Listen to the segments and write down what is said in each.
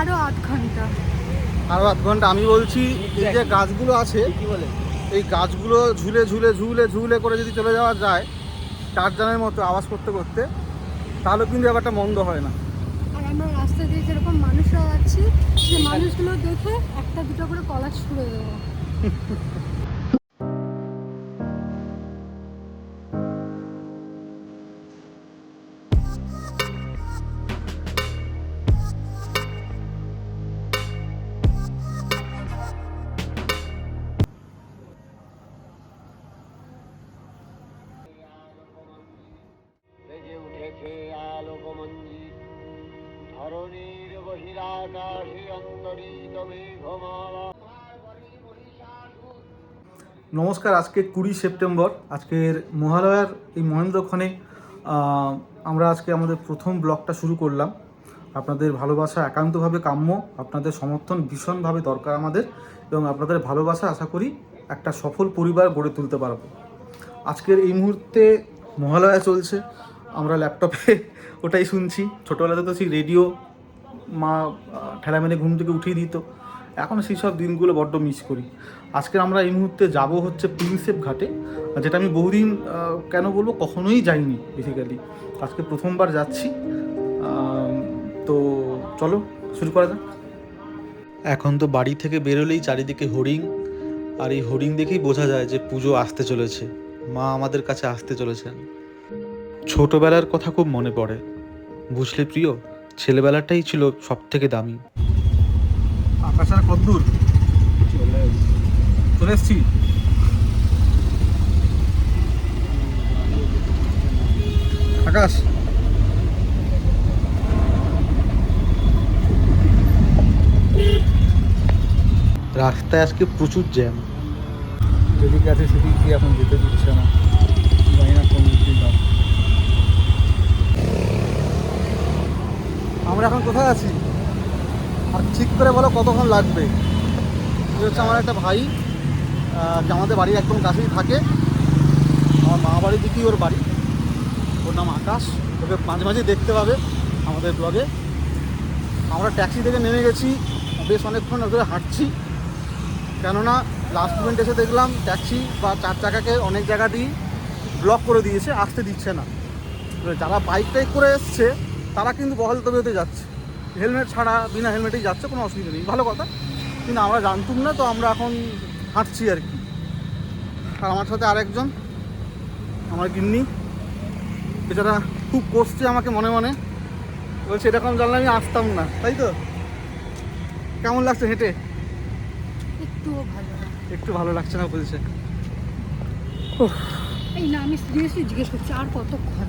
আরো আধ ঘন্টা আমি বলছি। এই যে গাছগুলো আছে, এই গাছগুলো ঝুলে ঝুলে ঝুলে ঝুলে করে যদি চলে যাওয়া যায় চারজনের মতো আওয়াজ করতে করতে, তাহলে কিন্তু ব্যাপারটা মন্দ হয় না। আর আমরা রাস্তা দিয়ে যেরকম মানুষরা যাচ্ছি, সেই মানুষগুলো দেখে একটা দুটো করে কলা ছুঁড়ে দেবো। নমস্কার, আজকে 20 সেপ্টেম্বর, আজকের মহালয়ার এই মহেন্দ্রক্ষণে আমরা আজকে আমাদের প্রথম ব্লগটা শুরু করলাম। আপনাদের ভালোবাসা একান্তভাবে কাম্য, আপনাদের সমর্থন ভীষণভাবে দরকার আমাদের, এবং আপনাদের ভালোবাসা আশা করি একটা সফল পরিবার গড়ে তুলতে পারবো। আজকের এই মুহূর্তে মহালয়া চলছে, আমরা ল্যাপটপে ওটাই শুনছি। ছোটোবেলাতে তো সেই রেডিও মা ঠেলা মেরে ঘুম থেকে উঠিয়ে দিত, এখন সেই সব দিনগুলো বড্ড মিস করি। আজকে আমরা এই মুহূর্তে যাব হচ্ছে প্রিন্সেপ ঘাটে, যেটা আমি বহুদিন কেন বলবো কখনোই যাইনি বেসিক্যালি, আজকে প্রথমবার যাচ্ছি। তো চলো শুরু করা যাক। এখন তো বাড়ি থেকে বেরোলেই চারিদিকে হোর্ডিং, আর এই হোর্ডিং দেখেই বোঝা যায় যে পুজো আসতে চলেছে, মা আমাদের কাছে আসতে চলেছেন। ছোটবেলার কথা খুব মনে পড়ে, বুঝলে প্রিয়, ছেলেবেলাটাই ছিল সব থেকে দামি। আকাশ আর কদ্দূর চলে এসছি। আকাশ, রাস্তায় আজকে প্রচুর জ্যাম, যেদিকে আছে সেদিকে এখন যেতে দিচ্ছে না, জানি না কোন দিকে যাব। আমরা এখন কোথায় আছি আর ঠিক করে বলো কতক্ষণ লাগবে? হচ্ছে আমার একটা ভাই, যে আমাদের বাড়ির একদম কাছেই থাকে, আমার মা বাড়ির দিকেই ওর বাড়ি, ওর নাম আকাশ। ওকে মাঝে মাঝে দেখতে পাবে আমাদের ব্লগে। আমরা ট্যাক্সি থেকে নেমে গেছি, বেশ অনেকক্ষণ ধরে হাঁটছি, কেননা লাস্ট মোমেন্ট এসে দেখলাম ট্যাক্সি বা চার চাকাকে অনেক জায়গা দিয়ে ব্লক করে দিয়েছে, আসতে দিচ্ছে না। যারা বাইক টাইক করে এসছে তারা কিন্তু বহাল তবিয়তে যাচ্ছে, হেলমেট ছাড়া বিনা হেলমেটেই যাচ্ছে, কোনো অসুবিধা নেই, ভালো কথা। কিন্তু আমরা জানতুম না, তো আমরা এখন হাঁটছি আর কি। আর আমার সাথে আরেকজন আমার গিন্নি, বেচারা খুব কষছে আমাকে মনে মনে, বলছে এরকম জানলে আমি আসতাম না। তাই তো? কেমন লাগছে হেঁটে? একটু ভালো লাগছে না বলছে। এই না, আমি সিরিয়াসলি জিজ্ঞেস করছি আর কতক্ষণ?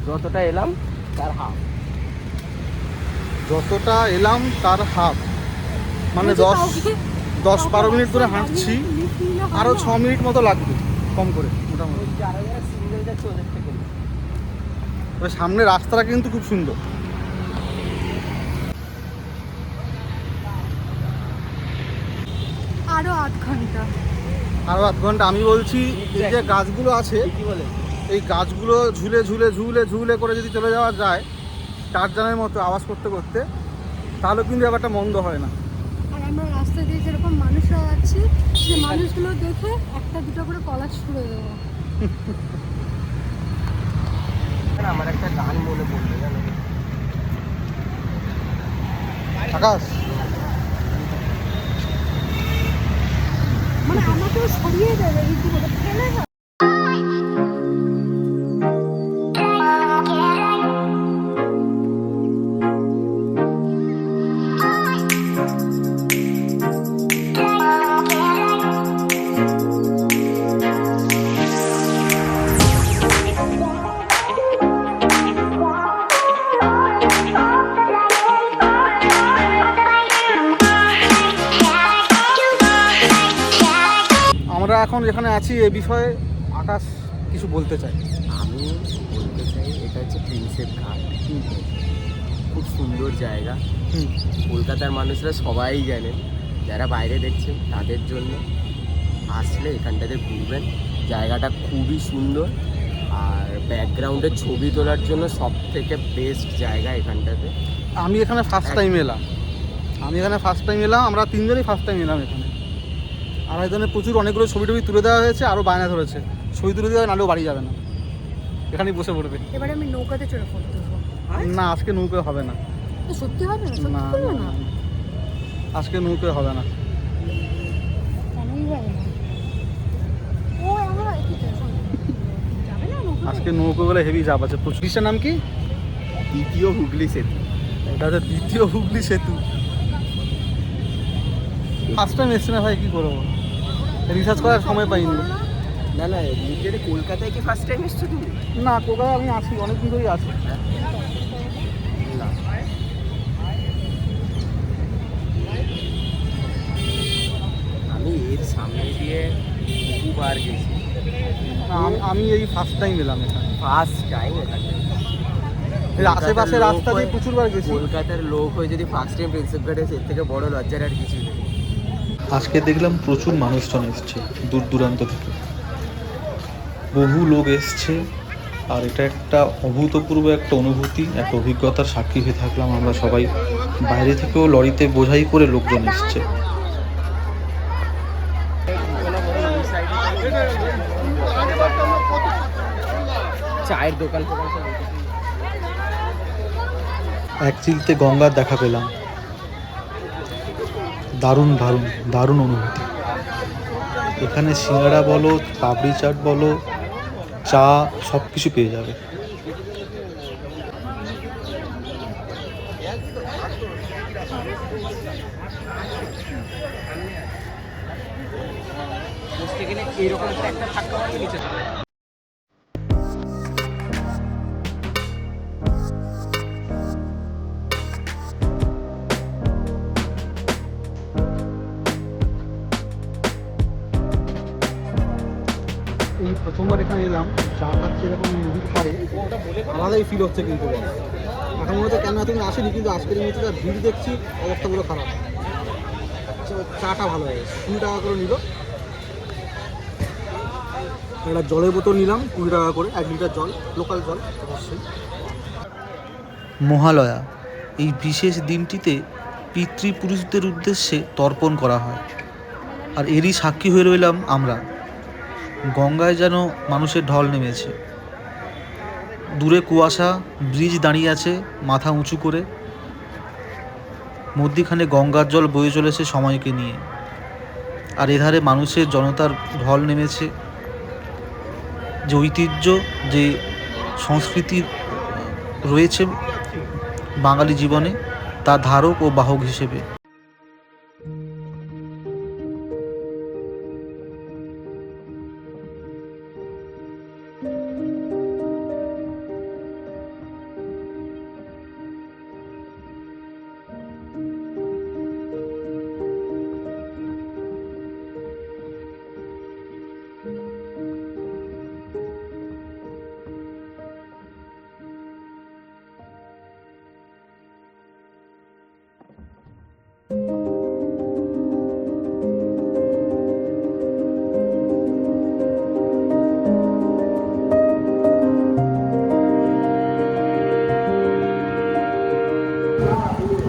যতটা এলাম তার হাফ। যতটা এলাম তার হাফ মানে 10-12 মিনিট ধরে হাঁটছি, আরও 6 মিনিট মতো লাগবে কম করে মোটামুটি। তবে সামনে রাস্তাটা কিন্তু খুব সুন্দর। আরো আধ ঘন্টা আমি বলছি। এই যে গাছগুলো আছে, এই গাছগুলো ঝুলে ঝুলে ঝুলে ঝুলে করে যদি চলে যাওয়া যায় চারজনের মতো আওয়াজ করতে করতে, তাহলে কিন্তু ব্যাপারটা মন্দ হয় না। আর আমরা রাস্তা দিয়ে যেরকম মানুষরা যাচ্ছি, সেই মানুষগুলো দেখে একটা দুটো করে কলা ছুঁড়ে দেবো। আমার একটা গান মনে পড়লো, জানো? আকাশ, মানে আমাকেও সরিয়ে দেবে রীতিমতো, ফেলে না। আমরা এখন যেখানে আছি এ বিষয়ে আকাশ কিছু বলতে চাই। আমি বলতে চাই এটা হচ্ছে প্রিন্সেপ ঘাট, খুব সুন্দর জায়গা। কলকাতার মানুষরা সবাই জানেন, যারা বাইরে দেখছেন তাদের জন্য আসলে এখানটাতে ঘুরবেন। জায়গাটা খুবই সুন্দর, আর ব্যাকগ্রাউন্ডে ছবি তোলার জন্য সব থেকে বেস্ট জায়গা এখানটাতে। আমি এখানে ফার্স্ট টাইম এলাম, আমি এখানে ফার্স্ট টাইম এলাম, আমরা তিনজনই ফার্স্ট টাইম এলাম এখানে। আর এখানে প্রচুর অনেকগুলো ছবি টবি তুলে দেওয়া হয়েছে, আরও বায়না ধরেছে ছবি তুলে দেওয়া নাহলেও বাড়ি যাবে না, এখানেই বসে পড়বে। এবারে আমি নৌকাতে চড়ে ফটো তুলবো। না আজকে নৌকা হবে না, তো সত্যি হবে না? না সত্যি তুলবে না? আজকে নৌকা হবে না। কেনই হবে না? ও আমরা কি যাবে না নৌকা? আজকে নৌকো বলে হেভি চাপ আছে প্রচুর। ব্রিজটার নাম কি? দ্বিতীয় হুগলি সেতু। এটা হচ্ছে দ্বিতীয় হুগলি সেতু। ফার্স্ট টাইম এসছে না ভাই, কী করবো, রিসার্চ করার সময় পাইনি। না না, নিজের কলকাতায় কি ফার্স্ট টাইম এসছো তুমি? না কলকাতায় আমি আছি, অনেক দিন ধরেই আছি। না, আমি এর সামনে দিয়ে দুবার গেছি। না, আমি এই ফার্স্ট টাইম এলাম এখানে। ফার্স্ট টাইম এখানে। এর আশেপাশে রাস্তা দিয়ে প্রচুরবার গেছি। কলকাতার লোক হয়ে যদি ফার্স্ট টাইম প্রিন্সেপ ঘাটে এর থেকে বড় লজ্জার আর কিছু নেই। আজকে দেখলাম প্রচুর মানুষজন এসছে দূর দূরান্ত থেকে, বহু লোক এসছে। আর এটা একটা অভূতপূর্ব একটা অনুভূতি, একটা অভিজ্ঞতার সাক্ষী হয়ে থাকলাম আমরা সবাই। বাইরে থেকেও লরিতে বোঝাই করে লোকজন এসছে। চায়ের দোকান ফোকান সব এক চিলতে গঙ্গার দেখা পেলাম। দারুণ দারুণ দারুণ অনুভূতি। এখানে সিঙ্গাড়া বলো, পাপড়ি চাট বলো, চা, সব কিছু পেয়ে যাবে। বসতে গেলে এইরকম একটা থাকতে হবে নিচে চলে। এই প্রথমবার এখানে এলাম, চা খাচ্ছি এরকম নদীর পাড়ে, আলাদাই ফিল হচ্ছে কিন্তু। এখন মনে হচ্ছে কেন এতদিন আসেনি, কিন্তু আজকের মধ্যে যা ভিড় দেখছি অবস্থাগুলো খারাপ। চাটা ভালো হয়েছে, 20 টাকা করে নিল। একটা জলের বোতল নিলাম 20 টাকা করে, 1 লিটার জল, লোকাল জল অবশ্যই। মহালয়া, এই বিশেষ দিনটিতে পিতৃপুরুষদের উদ্দেশ্যে তর্পণ করা হয়। আর এরই সাক্ষী হয়ে রইলাম আমরা। গঙ্গায় যেন মানুষের ঢল নেমেছে। দূরে কুয়াশা, ব্রিজ দাঁড়িয়ে আছে মাথা উঁচু করে, মধ্যিখানে গঙ্গার জল বয়ে চলেছে সময়কে নিয়ে। আর এধারে মানুষের জনতার ঢল নেমেছে। যে ঐতিহ্য, যে সংস্কৃতি রয়েছে বাঙালি জীবনে, তা ধারক ও বাহক হিসেবে।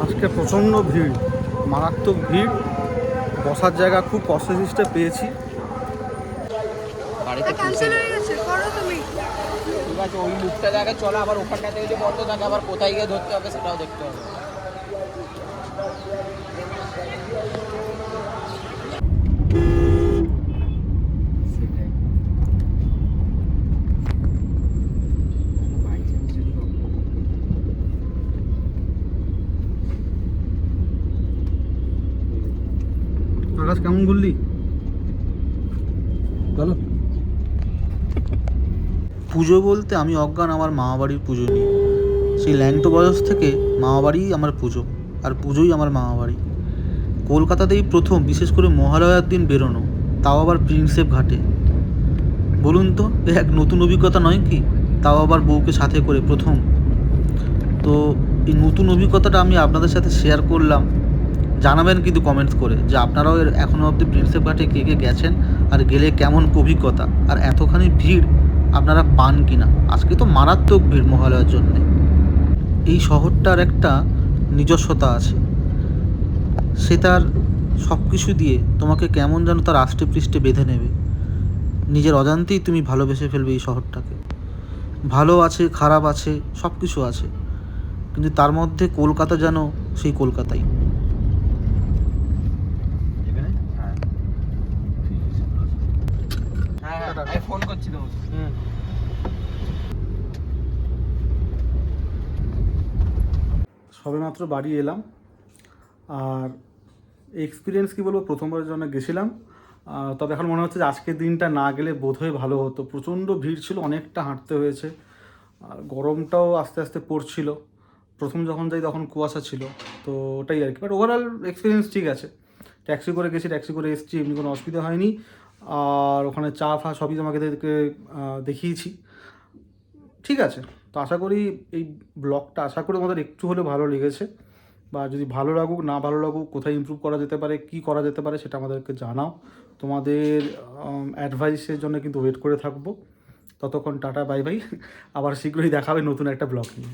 আজকে প্রচণ্ড ভিড়, মারাত্মক ভিড়। বসার জায়গা খুব কষ্টে পেয়েছি। বাড়িতে ক্যান্সেল হয়ে গেছে, করো তুমি। ঠিক আছে, ওই মুখটা দেখে চলো, আবার ওখানটা থেকে যদি বন্ধ থাকে আবার কোথায় গিয়ে ধরতে হবে সেটাও দেখতে হবে। আকাশ কেমন ঘুরলি বলো? পুজো বলতে আমি অজ্ঞান আমার মামাবাড়ির পুজো নিয়ে। সেই ল্যাংটো বয়স থেকে মামাবাড়িই আমার পুজো, আর পুজোই আমার মামাবাড়ি। কলকাতাতেই প্রথম বিশেষ করে মহালয়ার দিন বেরোনো, তাও আবার প্রিন্সেপ ঘাটে। বলুন তো, এ এক নতুন অভিজ্ঞতা নয় কি? তাও আবার বউকে সাথে করে প্রথম। তো এই নতুন অভিজ্ঞতাটা আমি আপনাদের সাথে শেয়ার করলাম। জানাবেন কিন্তু কমেন্টস করে যে আপনারাও এখনও অবধি প্রিন্সেপ ঘাটে কে কে গেছেন, আর গেলে কেমন অভিজ্ঞতা, আর এতখানি ভিড় আপনারা পান কি না। আজকে তো মারাত্মক ভিড় মহালয়ার জন্যে। এই শহরটার একটা নিজস্বতা আছে। সে তার সব কিছু দিয়ে তোমাকে কেমন যেন তার আষ্টে পৃষ্ঠে বেঁধে নেবে। নিজের অজান্তেই তুমি ভালোবেসে ফেলবে এই শহরটাকে। ভালো আছে, খারাপ আছে, সব কিছু আছে, কিন্তু তার মধ্যে কলকাতা যেন সেই কলকাতাই। আমি ফোন করছি তোমাকে। সবেমাত্র বাড়ি এলাম, আর এক্সপিরিয়েন্স কী বলবো, প্রথমবারের জন্য গেছিলাম। তবে এখন মনে হচ্ছে যে আজকের দিনটা না গেলে বোধহয় ভালো হতো। প্রচণ্ড ভিড় ছিল, অনেকটা হাঁটতে হয়েছে, আর গরমটাও আস্তে আস্তে পড়ছিল। প্রথম যখন যাই তখন কুয়াশা ছিল, তো ওটাই আর কি। বাট ওভারঅল এক্সপিরিয়েন্স ঠিক আছে। ট্যাক্সি করে গেছি, ট্যাক্সি করে এসেছি, এমনি কোনো অসুবিধা হয়নি। আর ওখানে চা ফা সবই আমাকে দেখিয়েছি, ঠিক আছে। তো আশা করি এই ব্লগটা আশা করি আমাদের একটু হলেও ভালো লেগেছে, বা যদি ভালো লাগুক না ভালো লাগুক, কোথায় ইমপ্রুভ করা যেতে পারে, কি করা যেতে পারে, সেটা আমাদেরকে জানাও। তোমাদের অ্যাডভাইসের জন্য কিন্তু ওয়েট করে থাকবো। ততক্ষণ টাটা, বাই বাই। আবার শীঘ্রই দেখা হবে নতুন একটা ব্লগ নিয়ে।